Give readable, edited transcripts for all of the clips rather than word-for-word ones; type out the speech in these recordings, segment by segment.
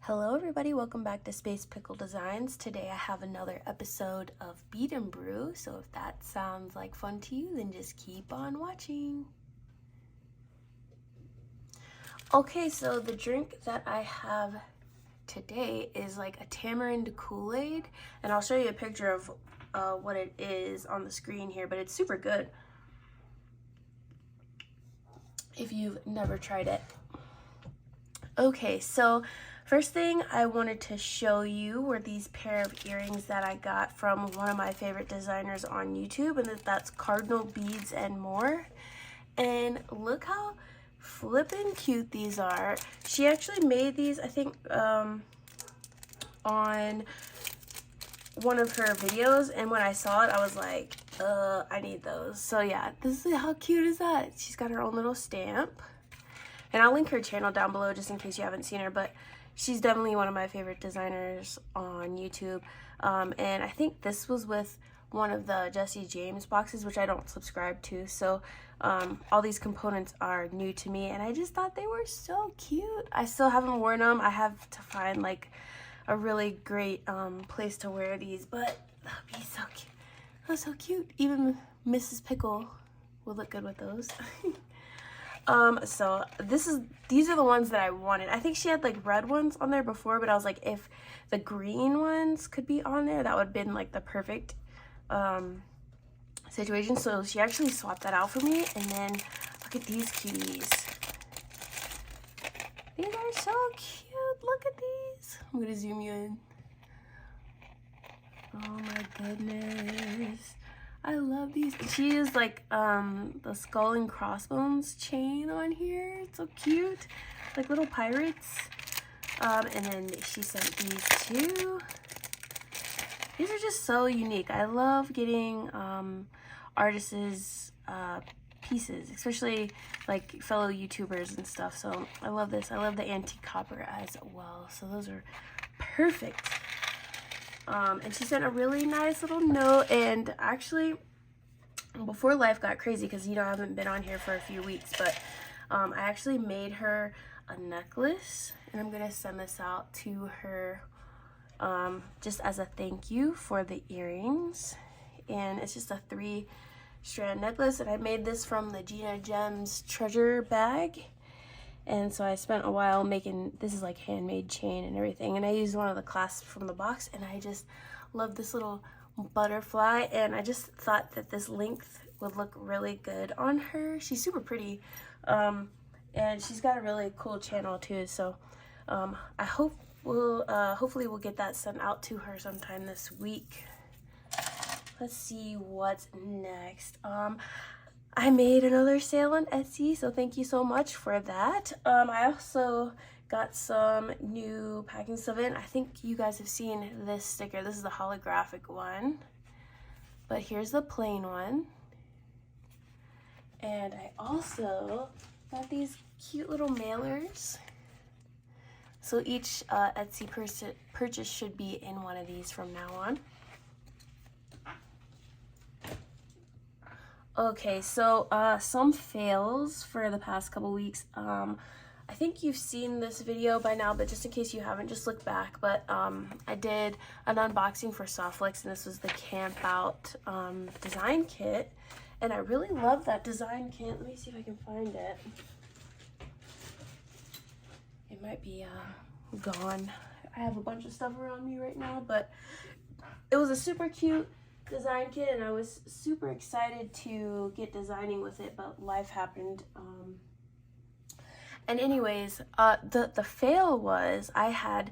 Hello everybody, welcome back to Space Pickle Designs. Today I have another episode of Bead and Brew, so if that sounds like fun to you, then just keep on watching. Okay, so the drink that I have today is like a tamarind Kool-Aid, and I'll show you a picture of what it is on the screen here, but it's super good if you've never tried it. Okay, so first thing I wanted to show you were these pair of earrings that I got from one of my favorite designers on YouTube, and that's Cardinal Beads and More. And look how flippin' cute these are. She actually made these, I think, on one of her videos, and when I saw it, I was like, I need those. So yeah, this is how cute is that? She's got her own little stamp. And I'll link her channel down below just in case you haven't seen her, but she's definitely one of my favorite designers on YouTube. And I think this was with one of the Jesse James boxes, which I don't subscribe to. So all these components are new to me, and I just thought they were so cute. I still haven't worn them. I have to find like a really great place to wear these, but that'd be so cute. That's so cute. Even Mrs. Pickle would look good with those. So these are the ones that I wanted. I think she had like red ones on there before, but I was like, if the green ones could be on there, that would have been like the perfect situation. So she actually swapped that out for me. And then look at these cuties. These are so cute. Look at these. I'm gonna zoom you in. Oh my goodness. I love these. She is like the skull and crossbones chain on here. It's so cute. Like little pirates. And then she sent these too. These are just so unique. I love getting artists' pieces, especially like fellow YouTubers and stuff. So I love this. I love the antique copper as well. So those are perfect. And she sent a really nice little note, and actually before life got crazy, because I haven't been on here for a few weeks, but I actually made her a necklace, and I'm gonna send this out to her just as a thank you for the earrings. And it's just a 3-strand necklace, and I made this from the Gina Gems treasure bag. And so I spent a while making, this is like handmade chain and everything. And I used one of the clasps from the box, and I just love this little butterfly. And I just thought that this length would look really good on her. She's super pretty. And she's got a really cool channel too. So I hope hopefully we'll get that sent out to her sometime this week. Let's see what's next. I made another sale on Etsy, so thank you so much for that. I also got some new packing stuff in. I think you guys have seen this sticker. This is the holographic one, but here's the plain one. And I also got these cute little mailers. So each Etsy purchase should be in one of these from now on. Okay, so some fails for the past couple weeks. I think you've seen this video by now, but just in case you haven't, just look back. But I did an unboxing for Softflex, and this was the Camp Out design kit. And I really love that design kit. Let me see if I can find it. It might be gone. I have a bunch of stuff around me right now, but it was a super cute design kit, and I was super excited to get designing with it, but life happened. And anyways, the fail was I had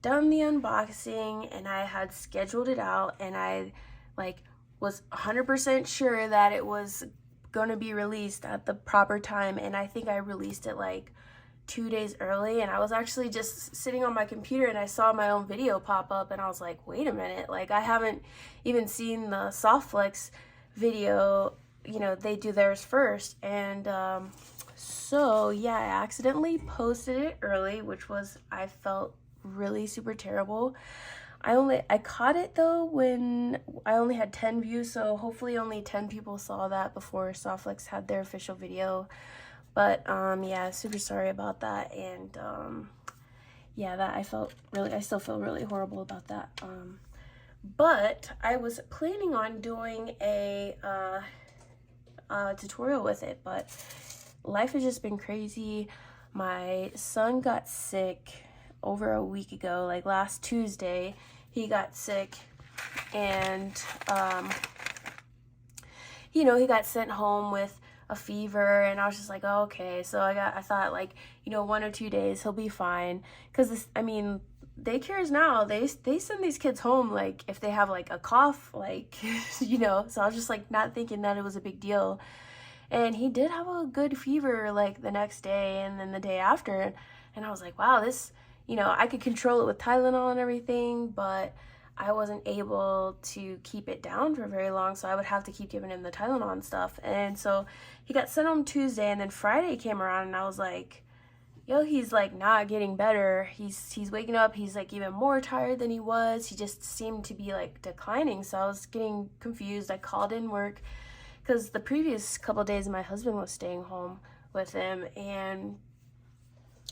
done the unboxing, and I had scheduled it out, and I was 100% sure that it was gonna be released at the proper time, and I think I released it like 2 days early. And I was actually just sitting on my computer, and I saw my own video pop up, and I was like, wait a minute, like I haven't even seen the Softflex video. They do theirs first. And so yeah, I accidentally posted it early, which was, I felt really super terrible. I caught it though when I only had 10 views, so hopefully only 10 people saw that before Softflex had their official video. But yeah, super sorry about that. And yeah, that I still feel really horrible about that. But I was planning on doing a tutorial with it, but life has just been crazy. My son got sick over a week ago, like last Tuesday. He got sick, and you know, he got sent home with a fever, and I was just like, oh, okay. So I thought, like, you know, 1 or 2 days he'll be fine, because this, I mean, daycares now, they send these kids home like if they have like a cough, like you know. So I was just like not thinking that it was a big deal, and he did have a good fever like the next day and then the day after, and I was like, wow, this, you know, I could control it with Tylenol and everything, but I wasn't able to keep it down for very long, so I would have to keep giving him the Tylenol and stuff. And so he got sent home Tuesday, and then Friday came around, and I was like, yo, he's like not getting better. He's waking up, he's like even more tired than he was. He just seemed to be like declining. So I was getting confused. I called in work because the previous couple of days my husband was staying home with him, and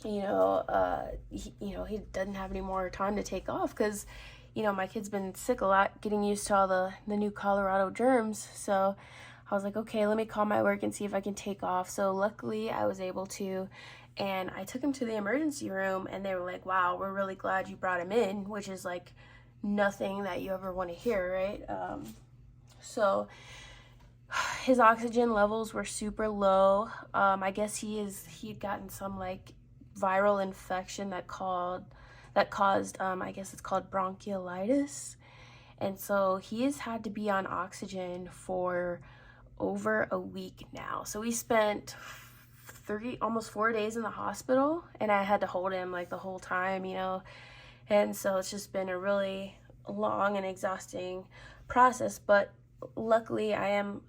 you know, he doesn't have any more time to take off because, you know, my kid's been sick a lot, getting used to all the new Colorado germs. So I was like, okay, let me call my work and see if I can take off. So luckily I was able to, and I took him to the emergency room, and they were like, wow, we're really glad you brought him in, which is like nothing that you ever want to hear, right? So his oxygen levels were super low. I guess he'd gotten some like viral infection that caused I guess it's called bronchiolitis, and so he has had to be on oxygen for over a week now. So we spent almost 4 days in the hospital, and I had to hold him like the whole time, you know. And so it's just been a really long and exhausting process, but luckily I am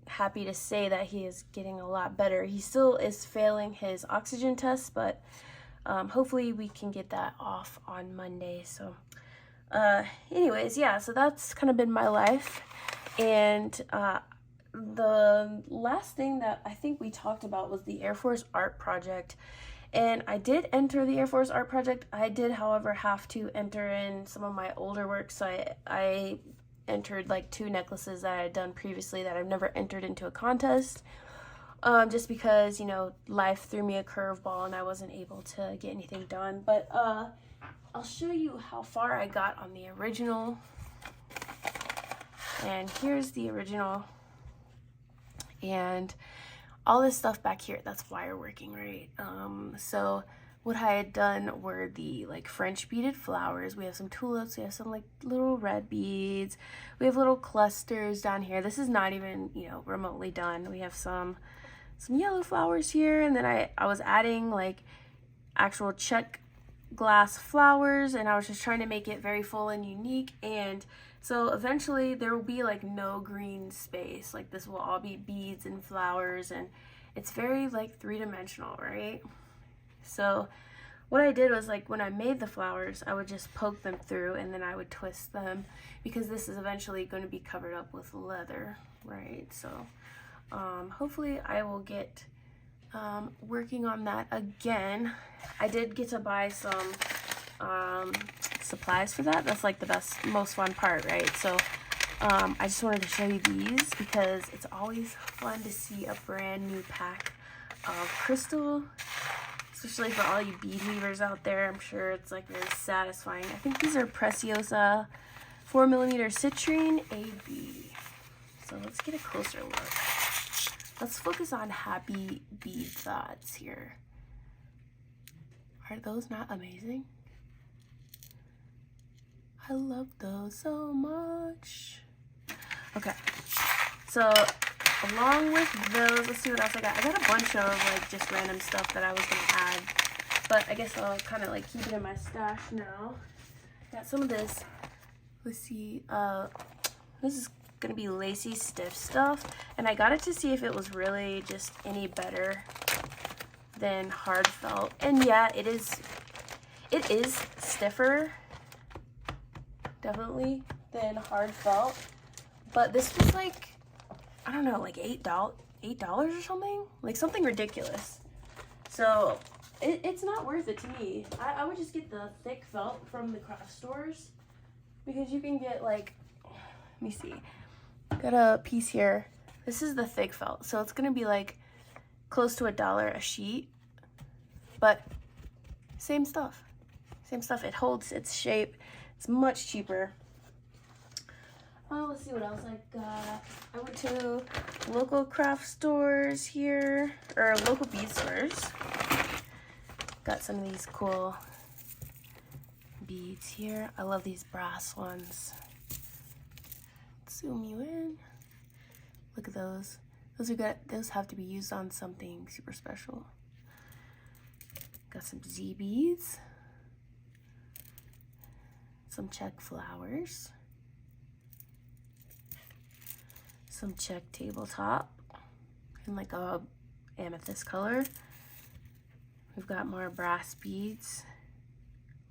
happy to say that he is getting a lot better. He still is failing his oxygen tests, but hopefully we can get that off on Monday. So anyways, yeah, so that's kind of been my life. And the last thing that I think we talked about was the Air Force art project. And I did enter the Air Force art project. I did, however, have to enter in some of my older work. So I entered like 2 necklaces that I had done previously that I've never entered into a contest. Just because, you know, life threw me a curveball and I wasn't able to get anything done. But I'll show you how far I got on the original. And here's the original. And all this stuff back here, that's wire working, right? So what I had done were the like French beaded flowers. We have some tulips, we have some like little red beads, we have little clusters down here. This is not even, you know, remotely done. We have some yellow flowers here, and then I was adding like actual check glass flowers, and I was just trying to make it very full and unique. And so eventually there will be like no green space. Like this will all be beads and flowers, and it's very like 3-dimensional, right? So what I did was, like, when I made the flowers, I would just poke them through and then I would twist them, because this is eventually going to be covered up with leather, right? So hopefully I will get working on that again. I did get to buy some supplies for that. That's like the most fun part, right? So I just wanted to show you these because it's always fun to see a brand new pack of crystal, especially for all you bead weavers out there. I'm sure it's like very satisfying. I think these are Preciosa 4mm citrine AB. So let's get a closer look. Let's focus on happy bead thoughts here. Are those not amazing? I love those so much. Okay, so along with those, let's see what else I got. I got a bunch of like just random stuff that I was gonna add, but I guess I'll kind of like keep it in my stash now. Got some of this. Let's see. This is gonna be lacy stiff stuff, and I got it to see if it was really just any better than hard felt. And yeah, it is stiffer, definitely, than hard felt. But this was like, I don't know, like $8 or something, like something ridiculous. So it's not worth it to me. I would just get the thick felt from the craft stores because you can get like, let me see, got a piece here. This is the thick felt, so it's gonna be like close to $1 a sheet, but same stuff. Same stuff. It holds its shape. It's much cheaper. Oh, let's see what else I got. I went to local craft stores here, or local bead stores. Got some of these cool beads here. I love these brass ones. Zoom you in. Look at those. Those are good. Those have to be used on something super special. Got some Z beads. Some check flowers. Some check tabletop in like a amethyst color. We've got more brass beads,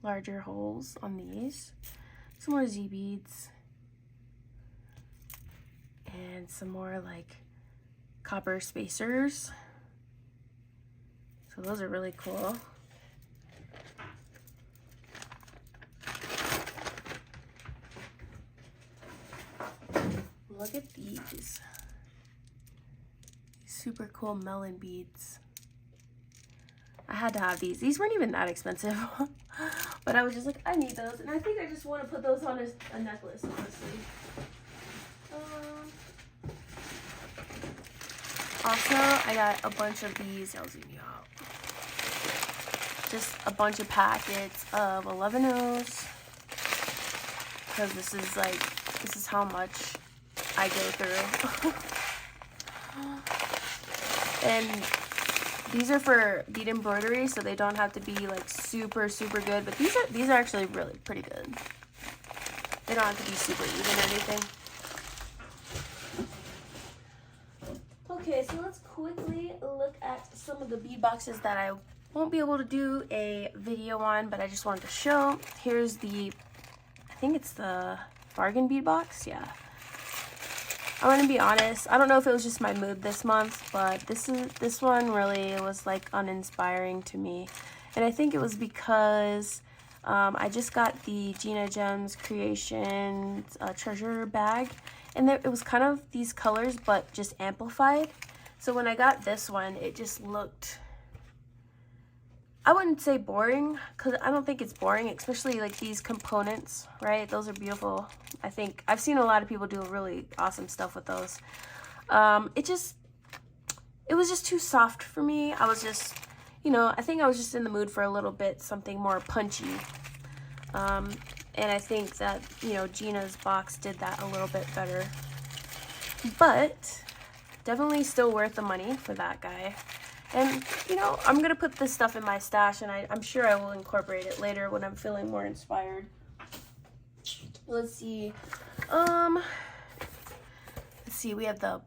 larger holes on these, some more Z beads, and some more like copper spacers. So those are really cool. Look at these super cool melon beads. I had to have these. These weren't even that expensive, but I was just like, I need those, and I think I just want to put those on a necklace, honestly. Also, I got a bunch of these. I'll zoom you out. Just a bunch of packets of 11-Os, because this is how much I go through. And these are for bead embroidery, so they don't have to be like super good, but these are actually really pretty good. They don't have to be super even or anything. Okay, so let's quickly look at some of the bead boxes that I won't be able to do a video on, but I just wanted to show. Here's the, I think it's the bargain bead box. Yeah, I'm gonna be honest, I don't know if it was just my mood this month, but this one really was like uninspiring to me. And I think it was because I just got the Gina Gems Creations treasure bag, and it was kind of these colors but just amplified. So when I got this one, it just looked, I wouldn't say boring, because I don't think it's boring, especially like these components, right? Those are beautiful. I think I've seen a lot of people do really awesome stuff with those. It was just too soft for me. I was just, you know, I think I was just in the mood for a little bit something more punchy. And I think that, you know, Gina's box did that a little bit better. But definitely still worth the money for that guy. And, you know, I'm going to put this stuff in my stash, and I'm sure I will incorporate it later when I'm feeling more inspired. Let's see. Let's see. We have the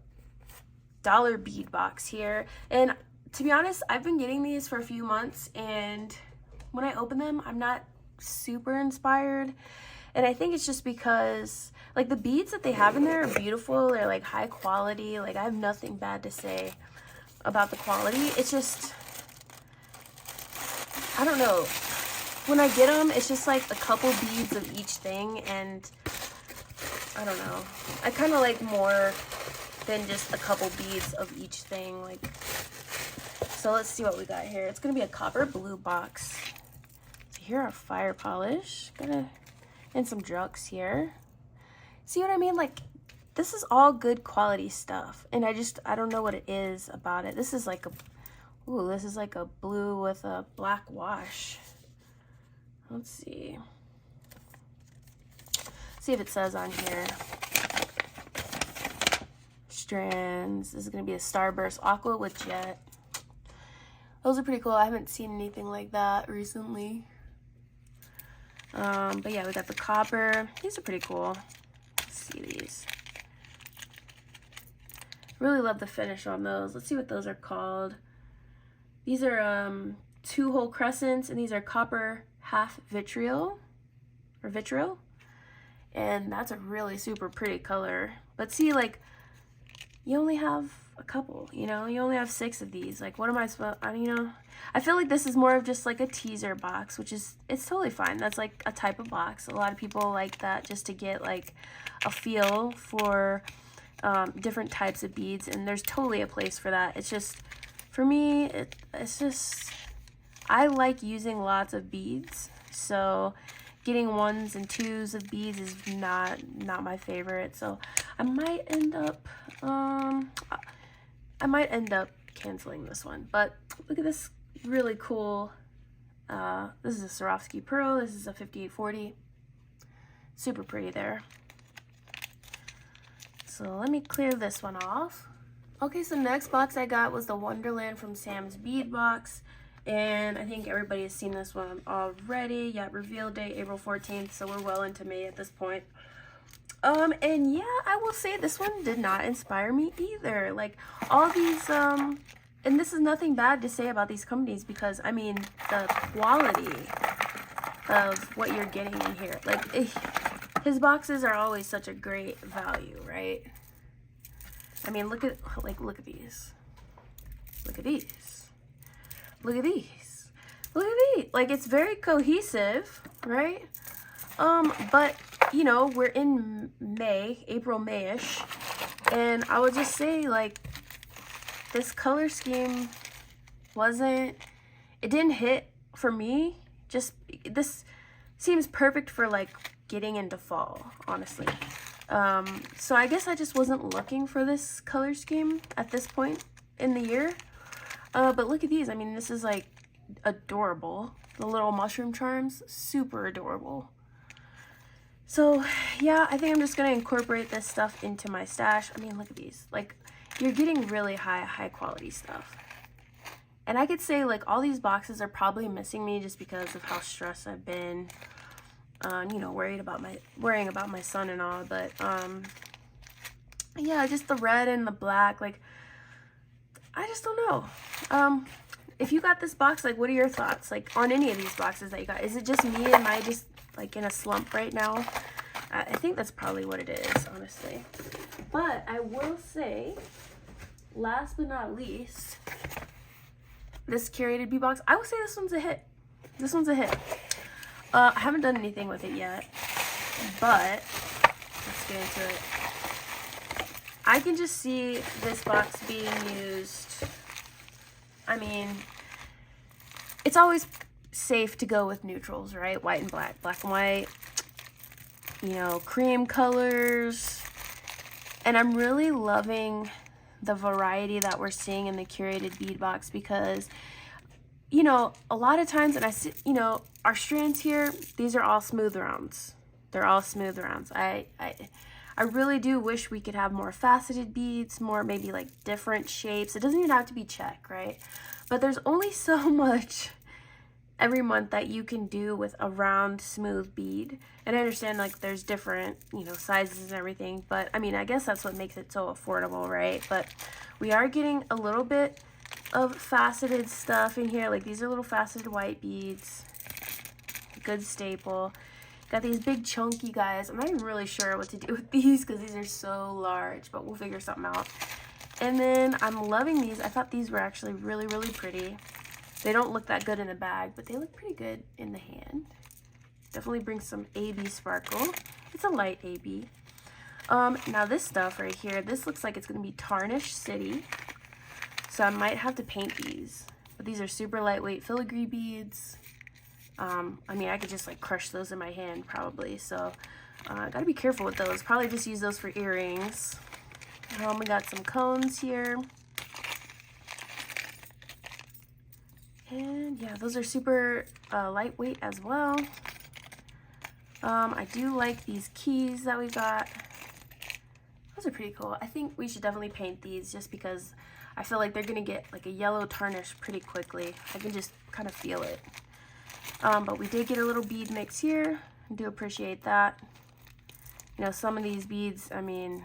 dollar bead box here. And to be honest, I've been getting these for a few months, and when I open them, I'm not super inspired. And I think it's just because, like, the beads that they have in there are beautiful. They're, like, high quality. Like, I have nothing bad to say about the quality. It's just, I don't know, when I get them, it's just like a couple beads of each thing, and I don't know, I kind of like more than just a couple beads of each thing. Like, so let's see what we got here. It's gonna be a copper blue box. So here are fire polish, and some drugs here. See what I mean? Like, this is all good quality stuff, and I don't know what it is about it. This is like a blue with a black wash. Let's see. See if it says on here. Strands. This is gonna be a Starburst Aqua with Jet. Those are pretty cool. I haven't seen anything like that recently. But yeah, we got the copper. These are pretty cool. Let's see these. Really love the finish on those. Let's see what those are called. These are 2-hole crescents, and these are copper half vitriol, or vitriol. And that's a really super pretty color. But see, like, you only have a couple, you know, you only have 6 of these. Like, what am I supposed, you know, I feel like this is more of just like a teaser box, which is, it's totally fine. That's like a type of box. A lot of people like that just to get like a feel for different types of beads, and there's totally a place for that. It's just, for me, it's just, I like using lots of beads, so getting 1s and 2s of beads is not my favorite. So I might end up canceling this one. But look at this really cool, this is a Swarovski pearl. This is a 5840. Super pretty there. So let me clear this one off. Okay, so the next box I got was the Wonderland from Sam's Bead box. And I think everybody has seen this one already. Yeah, reveal date April 14th, so we're well into May at this point. And yeah, I will say this one did not inspire me either. Like, all these, and this is nothing bad to say about these companies, because, I mean, the quality of what you're getting in here. Like, his boxes are always such a great value, right? I mean, look at these. Look at these. Look at these. Look at these. Like, it's very cohesive, right? But, you know, we're in May, April, May-ish. And I would just say, like, this color scheme it didn't hit for me. Just, this seems perfect for, like, getting into fall, honestly. So I guess I just wasn't looking for this color scheme at this point in the year. But look at these. I mean, this is like adorable. The little mushroom charms, super adorable. So yeah, I think I'm just gonna incorporate this stuff into my stash. I mean, look at these. Like, you're getting really high quality stuff. And I could say, like, all these boxes are probably missing me just because of how stressed I've been. You know, worrying about my son and all. But yeah, just the red and the black, like, I just don't know. If you got this box, like, what are your thoughts, like, on any of these boxes that you got? Is it just me? Am I just, like, in a slump right now? I think that's probably what it is, honestly. But I will say, last but not least, this curated bead box, I will say this one's a hit. This one's a hit. I haven't done anything with it yet, but let's get into it. I can just see this box being used. I mean, it's always safe to go with neutrals, right? White and black, black and white, you know, cream colors. And I'm really loving the variety that we're seeing in the curated bead box, because, you know, a lot of times, and I see, you know, our strands here, these are all smooth rounds. They're all smooth rounds. I really do wish we could have more faceted beads, more maybe like different shapes. It doesn't even have to be check, right? But there's only so much every month that you can do with a round, smooth bead. And I understand, like, there's different, you know, sizes and everything. But, I mean, I guess that's what makes it so affordable, right? But we are getting a little bit of faceted stuff in here. Like, these are little faceted white beads. Good staple. Got these big chunky guys. I'm not even really sure what to do with these because these are so large, but we'll figure something out. And then I'm loving these. I thought these were actually really, really pretty. They don't look that good in the bag, but they look pretty good in the hand. Definitely brings some AB sparkle. It's a light AB. Now this stuff right here, this looks like it's going to be Tarnish City. So I might have to paint these. But these are super lightweight filigree beads. I mean, I could just like crush those in my hand probably. So gotta be careful with those. Probably just use those for earrings. We got some cones here. And yeah, those are super lightweight as well. I do like these keys that we got. Those are pretty cool. I think we should definitely paint these just because I feel like they're gonna get like a yellow tarnish pretty quickly. I can just kind of feel it. But we did get a little bead mix here. I do appreciate that. You know, some of these beads, I mean,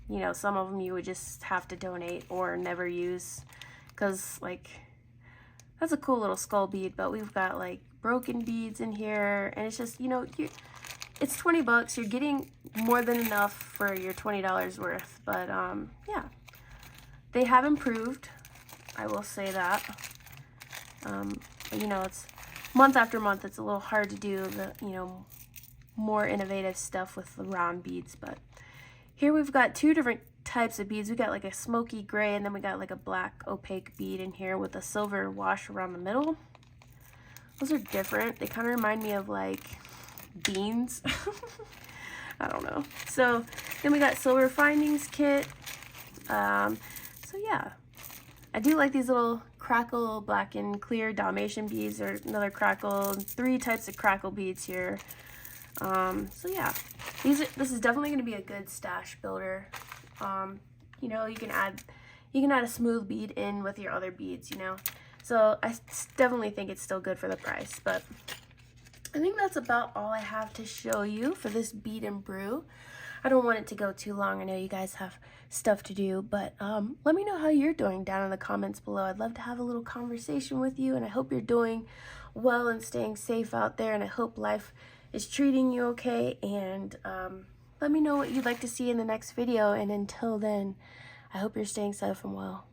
you know, some of them you would just have to donate or never use because, like, that's a cool little skull bead, but we've got like broken beads in here, and it's just, you know, it's 20 bucks. You're getting more than enough for your $20 worth. But yeah, they have improved. I will say that. But, you know, it's month after month. It's a little hard to do the, you know, more innovative stuff with the round beads. But here we've got two different types of beads. We got like a smoky gray, and then we got like a black opaque bead in here with a silver wash around the middle. Those are different. They kind of remind me of like beans. I don't know. So then we got silver findings kit. So yeah, I do like these little crackle black and clear Dalmatian beads, or another crackle, 3 types of crackle beads here. So yeah, this is definitely going to be a good stash builder. You know, you can add a smooth bead in with your other beads, you know. So I definitely think it's still good for the price. But I think that's about all I have to show you for this Bead and Brew. I don't want it to go too long. I know you guys have stuff to do, but let me know how you're doing down in the comments below. I'd love to have a little conversation with you, and I hope you're doing well and staying safe out there, and I hope life is treating you okay. And let me know what you'd like to see in the next video, and until then, I hope you're staying safe and well.